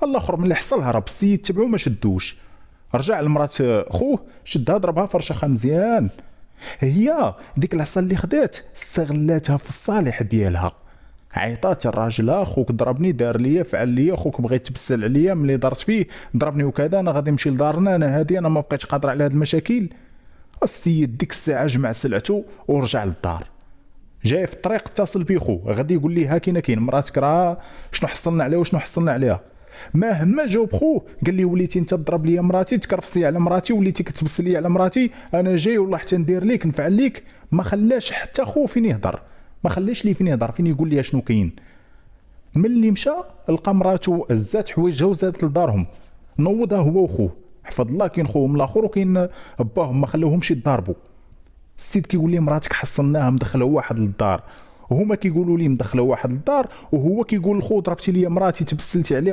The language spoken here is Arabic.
الاخر ملي حصل هرب السيد تبعو ما شدوش، رجع لمرات خوه شدها ضربها فرشخها مزيان. هي ديك العصا اللي خدات استغلاتها في الصالح ديالها، عيطات الراجل خوك ضربني دار ليا فعل ليا، خوك بغى يتبسل عليا ملي درت فيه ضربني وكذا، انا غادي نمشي لدارنا، انا هادي انا ما بقيتش قادر على هاد المشاكل. السيد ديك الساعه جمع سلعته ورجع للدار. جاي في الطريق اتصل بيه خو غادي يقول لي ها كاين مراتك راه شنو حصلنا عليها وشنو حصلنا عليها. ما جاوب خوه قال لي وليتي انت تضرب لي مراتي، تكرفسي على مراتي، وليتي كتبس لي على مراتي، انا جاي والله حتى ندير ليك نفعل ليك. ما خلاش حتى خو فين يهضر، ما خلاش لي فين يهضر، فين يقول لي شنو كاين. ملي مشى لقى مراتو هزات حوايجها وزادت لدارهم، نوضها هو وخوه، حفظ الله كاين خوهم الاخر وكاين باهم ما خلوهمش يضاربوا. السيد كيقول لي مراتك حصلناها مدخله واحد للدار، هما كيقولوا لي مدخله واحد للدار، وهو كيقول لخو ضربتي لي مراتي تبسلتي عليها